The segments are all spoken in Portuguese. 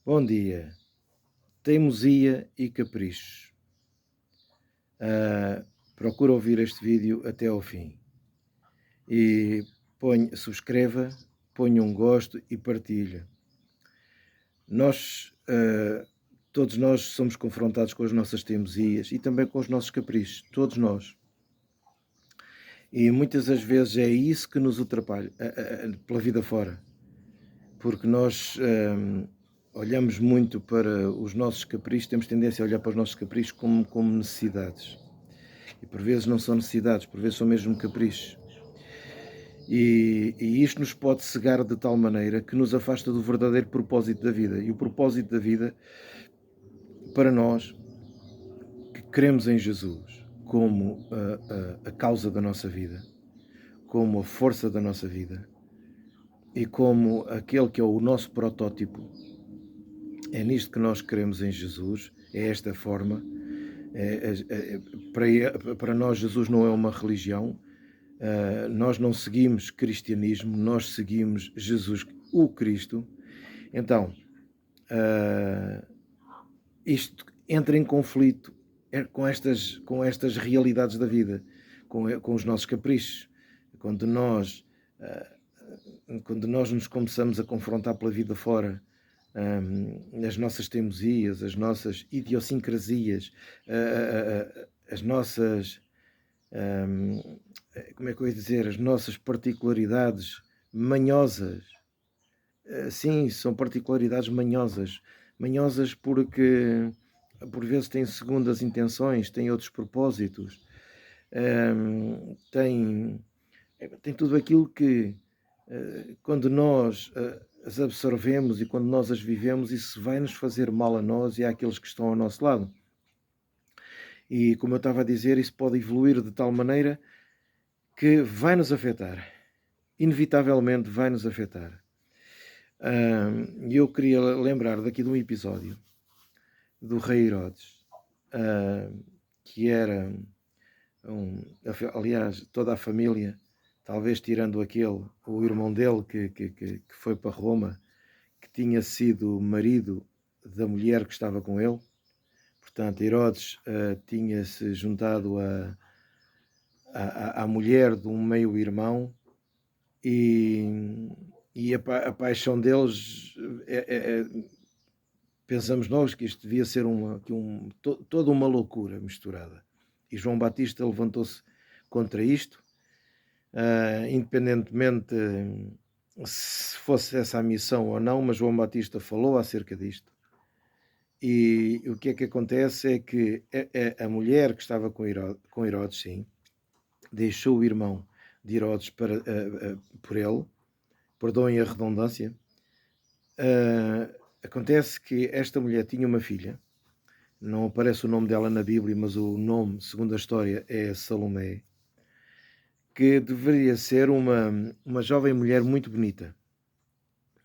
Bom dia. Teimosia e caprichos. Procura ouvir este vídeo até ao fim. E subscreva, ponha um gosto e partilha. Nós, todos nós somos confrontados com as nossas teimosias e também com os nossos caprichos. Todos nós. E muitas das vezes é isso que nos atrapalha pela vida fora. Porque nós olhamos muito para os nossos caprichos, temos tendência a olhar para os nossos caprichos como necessidades. E por vezes não são necessidades, por vezes são mesmo caprichos. E isto nos pode cegar de tal maneira que nos afasta do verdadeiro propósito da vida. E o propósito da vida, para nós, que cremos em Jesus como a causa da nossa vida, como a força da nossa vida e como aquele que é o nosso protótipo, é nisto que nós queremos em Jesus, é esta forma. Para nós, Jesus não é uma religião, nós não seguimos cristianismo, nós seguimos Jesus, o Cristo. Então, isto entra em conflito com estas realidades da vida, com os nossos caprichos. Quando nós, quando nós nos começamos a confrontar pela vida fora, as nossas teimosias, as nossas idiosincrasias, as nossas, como é que eu ia dizer, as nossas particularidades manhosas. Sim, são particularidades manhosas. Manhosas porque por vezes têm segundas intenções, têm outros propósitos, têm tudo aquilo que, quando nós as absorvemos e quando nós as vivemos, isso vai nos fazer mal a nós e àqueles que estão ao nosso lado. E como eu estava a dizer, isso pode evoluir de tal maneira que vai nos afetar. Inevitavelmente vai nos afetar. E eu queria lembrar daqui de um episódio do rei Herodes, que era aliás, toda a família, talvez tirando o irmão dele que foi para Roma, que tinha sido marido da mulher que estava com ele. Portanto, Herodes tinha-se juntado à mulher de um meio-irmão e a paixão deles pensamos nós que isto devia ser toda uma loucura misturada. E João Batista levantou-se contra isto, independentemente se fosse essa a missão ou não, mas João Batista falou acerca disto. E o que é que acontece é que a mulher que estava com Herodes, sim, deixou o irmão de Herodes por ele, perdoem a redundância. Acontece que esta mulher tinha uma filha, não aparece o nome dela na Bíblia, mas o nome, segundo a história, é Salomé, que deveria ser uma jovem mulher muito bonita,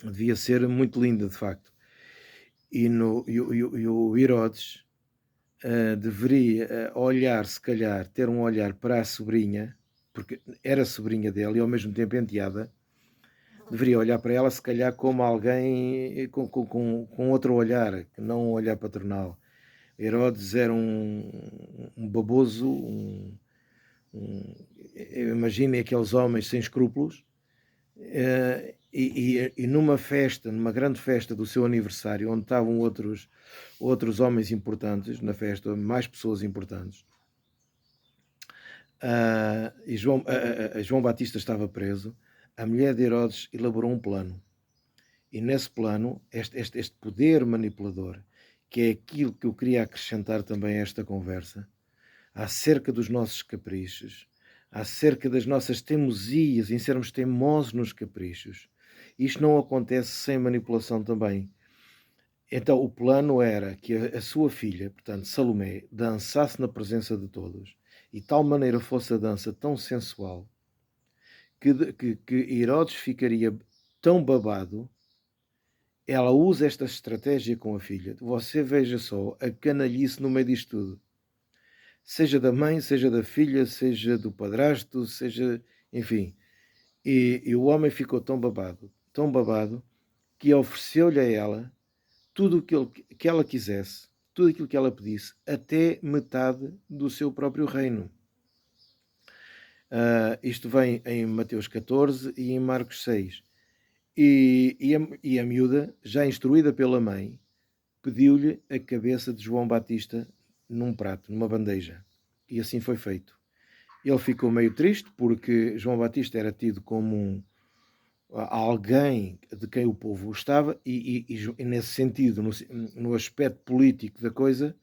devia ser muito linda, de facto. E o Herodes deveria olhar, se calhar, ter um olhar para a sobrinha, porque era sobrinha dele e ao mesmo tempo enteada, deveria olhar para ela, se calhar, como alguém com outro olhar, que não um olhar paternal. Herodes era um baboso, imaginem aqueles homens sem escrúpulos, e numa festa, numa grande festa do seu aniversário, onde estavam outros homens importantes na festa, mais pessoas importantes, e João Batista estava preso, a mulher de Herodes elaborou um plano. E nesse plano, este poder manipulador, que é aquilo que eu queria acrescentar também a esta conversa, acerca dos nossos caprichos, acerca das nossas teimosias, em sermos teimosos nos caprichos. Isto não acontece sem manipulação também. Então o plano era que a sua filha, portanto Salomé, dançasse na presença de todos, e de tal maneira fosse a dança tão sensual, que Herodes ficaria tão babado. Ela usa esta estratégia com a filha. Você veja só a canalhice no meio disto tudo. Seja da mãe, seja da filha, seja do padrasto, seja... Enfim. E o homem ficou tão babado, que ofereceu-lhe a ela tudo o que ela quisesse, tudo aquilo que ela pedisse, até metade do seu próprio reino. Isto vem em Mateus 14 e em Marcos 6. E a miúda, já instruída pela mãe, pediu-lhe a cabeça de João Batista num prato, numa bandeja. E assim foi feito. Ele ficou meio triste porque João Batista era tido como alguém de quem o povo gostava e nesse sentido, no aspecto político da coisa,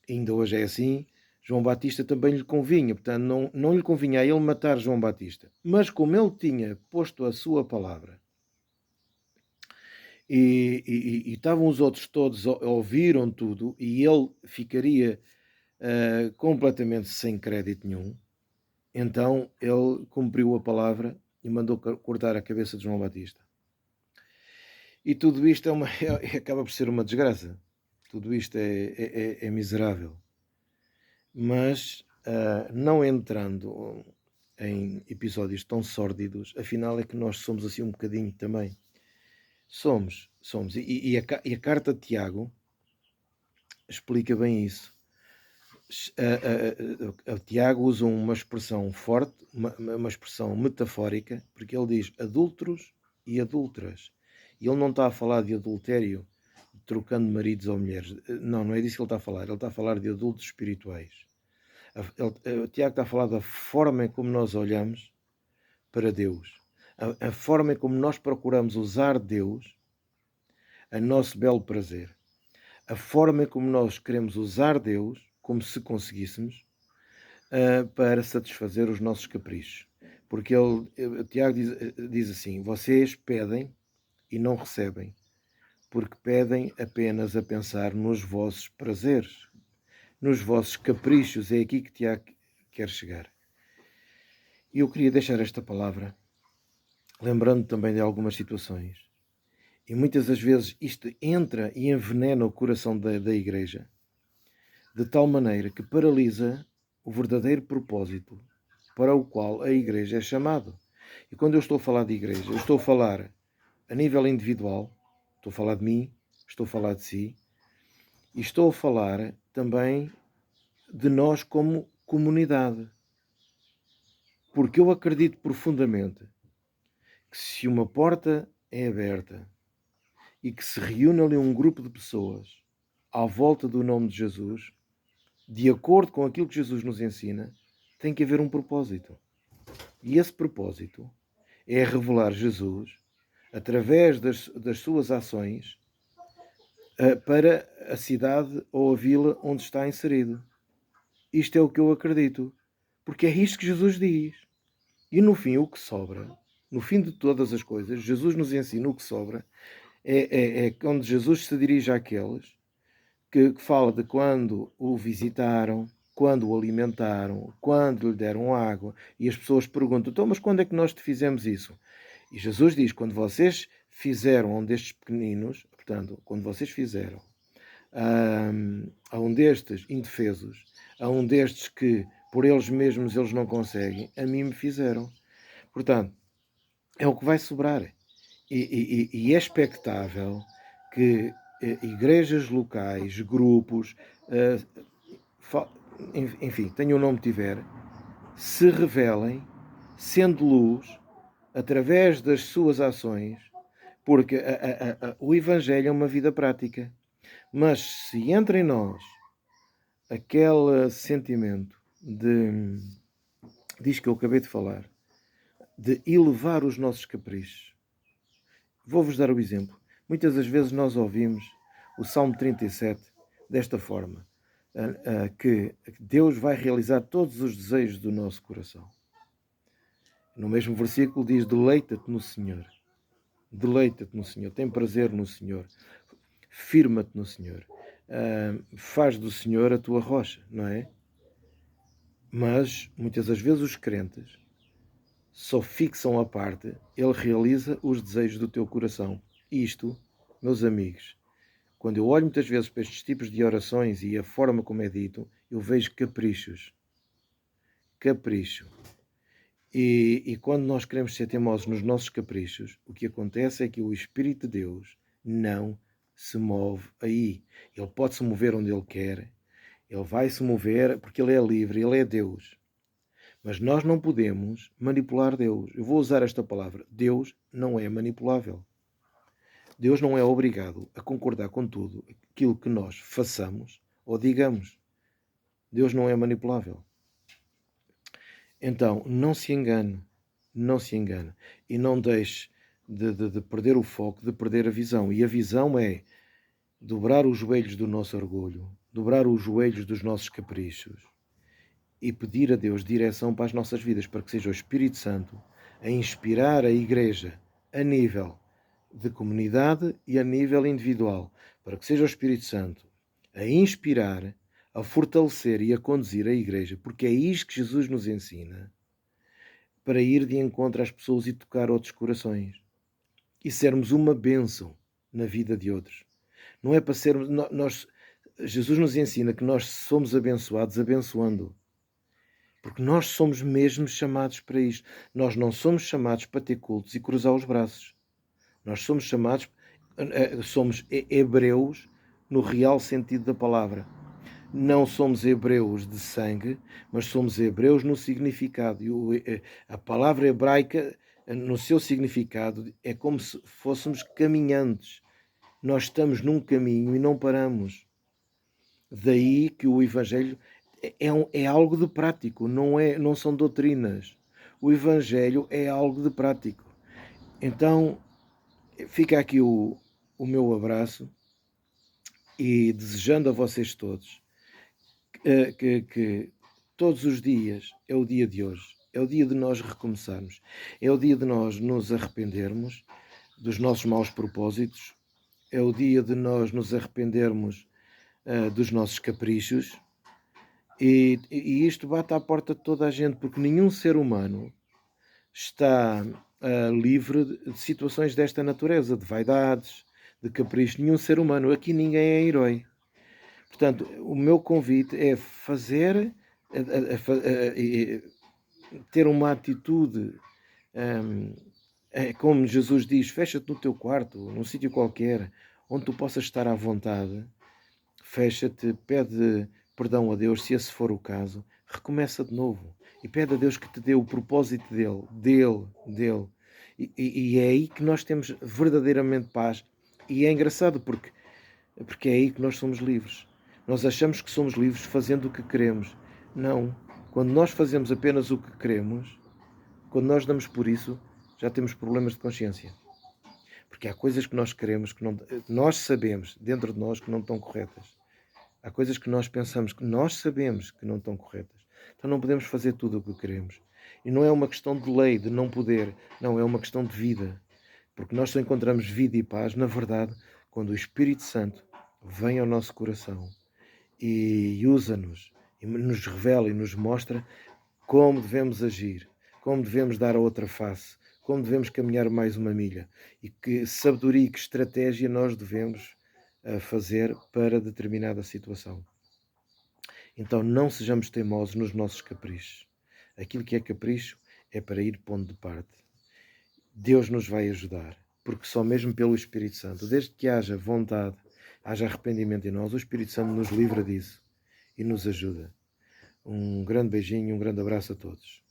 ainda hoje é assim, João Batista também lhe convinha, portanto não lhe convinha a ele matar João Batista. Mas como ele tinha posto a sua palavra e estavam os outros todos, ouviram tudo e ele ficaria completamente sem crédito nenhum, então ele cumpriu a palavra e mandou cortar a cabeça de João Batista. E tudo isto acaba por ser uma desgraça. Tudo isto é miserável. Mas, não entrando em episódios tão sórdidos, afinal é que nós somos assim um bocadinho também. Somos. E a carta de Tiago explica bem isso. Tiago usa uma expressão forte, uma expressão metafórica, porque ele diz adúlteros e adúlteras. E ele não está a falar de adultério, trocando maridos ou mulheres. Não é disso que ele está a falar. Ele está a falar de adultos espirituais. O Tiago está a falar da forma como nós olhamos para Deus. A forma como nós procuramos usar Deus a nosso belo prazer. A forma como nós queremos usar Deus, como se conseguíssemos, para satisfazer os nossos caprichos. Porque Tiago diz assim, vocês pedem e não recebem, porque pedem apenas a pensar nos vossos prazeres, nos vossos caprichos. É aqui que Tiago quer chegar. E eu queria deixar esta palavra, lembrando também de algumas situações. E muitas das vezes isto entra e envenena o coração da igreja, de tal maneira que paralisa o verdadeiro propósito para o qual a igreja é chamada. E quando eu estou a falar de igreja, eu estou a falar a nível individual, estou a falar de mim, estou a falar de si, e estou a falar também de nós como comunidade. Porque eu acredito profundamente que se uma porta é aberta e que se reúne ali um grupo de pessoas à volta do nome de Jesus, de acordo com aquilo que Jesus nos ensina, tem que haver um propósito. E esse propósito é revelar Jesus através das suas ações para a cidade ou a vila onde está inserido. Isto é o que eu acredito. Porque é isto que Jesus diz. E no fim, o que sobra, no fim de todas as coisas, Jesus nos ensina o que sobra, é quando Jesus se dirige àqueles que fala de quando o visitaram, quando o alimentaram, quando lhe deram água, e as pessoas perguntam, então, mas quando é que nós te fizemos isso? E Jesus diz, quando vocês fizeram a um destes pequeninos, portanto, quando vocês fizeram a um destes indefesos, a um destes que por eles mesmos eles não conseguem, a mim me fizeram. Portanto, é o que vai sobrar. E é expectável que igrejas locais, grupos, enfim, tenha o nome que tiver, se revelem, sendo luz, através das suas ações, porque o Evangelho é uma vida prática. Mas se entra em nós aquele sentimento diz que eu acabei de falar, de elevar os nossos caprichos. Vou-vos dar o exemplo. Muitas das vezes nós ouvimos o Salmo 37 desta forma, que Deus vai realizar todos os desejos do nosso coração. No mesmo versículo diz, deleita-te no Senhor. Deleita-te no Senhor, tem prazer no Senhor, firma-te no Senhor, faz do Senhor a tua rocha, não é? Mas, muitas das vezes, os crentes só fixam a parte, ele realiza os desejos do teu coração. Isto, meus amigos, quando eu olho muitas vezes para estes tipos de orações e a forma como é dito, eu vejo caprichos. Capricho. E quando nós queremos ser teimosos nos nossos caprichos, o que acontece é que o Espírito de Deus não se move aí. Ele pode se mover onde Ele quer. Ele vai se mover porque Ele é livre, Ele é Deus. Mas nós não podemos manipular Deus. Eu vou usar esta palavra. Deus não é manipulável. Deus não é obrigado a concordar com tudo aquilo que nós façamos ou digamos. Deus não é manipulável. Então, não se engane. Não se engane. E não deixe de perder o foco, de perder a visão. E a visão é dobrar os joelhos do nosso orgulho, dobrar os joelhos dos nossos caprichos e pedir a Deus direção para as nossas vidas, para que seja o Espírito Santo a inspirar a Igreja a nível de comunidade e a nível individual, para que seja o Espírito Santo a inspirar, a fortalecer e a conduzir a Igreja, porque é isto que Jesus nos ensina, para ir de encontro às pessoas e tocar outros corações e sermos uma bênção na vida de outros. Não é para sermos... Jesus nos ensina que nós somos abençoados abençoando. Porque nós somos mesmo chamados para isto. Nós não somos chamados para ter cultos e cruzar os braços. Nós somos chamados... Somos hebreus no real sentido da palavra. Não somos hebreus de sangue, mas somos hebreus no significado. E a palavra hebraica, no seu significado, é como se fôssemos caminhantes. Nós estamos num caminho e não paramos. Daí que o Evangelho é algo de prático, não são doutrinas. O Evangelho é algo de prático. Então, fica aqui o meu abraço e desejando a vocês todos que todos os dias é o dia de hoje. É o dia de nós recomeçarmos. É o dia de nós nos arrependermos dos nossos maus propósitos. É o dia de nós nos arrependermos dos nossos caprichos. E isto bate à porta de toda a gente, porque nenhum ser humano está livre de situações desta natureza, de vaidades, de caprichos. Nenhum ser humano. Aqui ninguém é herói. Portanto, o meu convite é fazer, ter uma atitude, como Jesus diz, fecha-te no teu quarto, num sítio qualquer, onde tu possas estar à vontade, fecha-te, pede perdão a Deus, se esse for o caso, recomeça de novo e pede a Deus que te dê o propósito dele. E é aí que nós temos verdadeiramente paz. E é engraçado porque é aí que nós somos livres. Nós achamos que somos livres fazendo o que queremos. Não. Quando nós fazemos apenas o que queremos, quando nós damos por isso, já temos problemas de consciência. Porque há coisas que nós queremos, que não, nós sabemos dentro de nós que não estão corretas. Há coisas que nós pensamos que nós sabemos que não estão corretas. Então não podemos fazer tudo o que queremos. E não é uma questão de lei, de não poder. Não, é uma questão de vida. Porque nós só encontramos vida e paz, na verdade, quando o Espírito Santo vem ao nosso coração e usa-nos, e nos revela e nos mostra como devemos agir, como devemos dar a outra face, como devemos caminhar mais uma milha e que sabedoria e que estratégia nós devemos fazer para determinada situação. Então não sejamos teimosos nos nossos caprichos. Aquilo que é capricho é para ir pondo de parte. Deus nos vai ajudar, porque só mesmo pelo Espírito Santo, desde que haja vontade, haja arrependimento em nós, o Espírito Santo nos livra disso e nos ajuda. Um grande beijinho, um grande abraço a todos.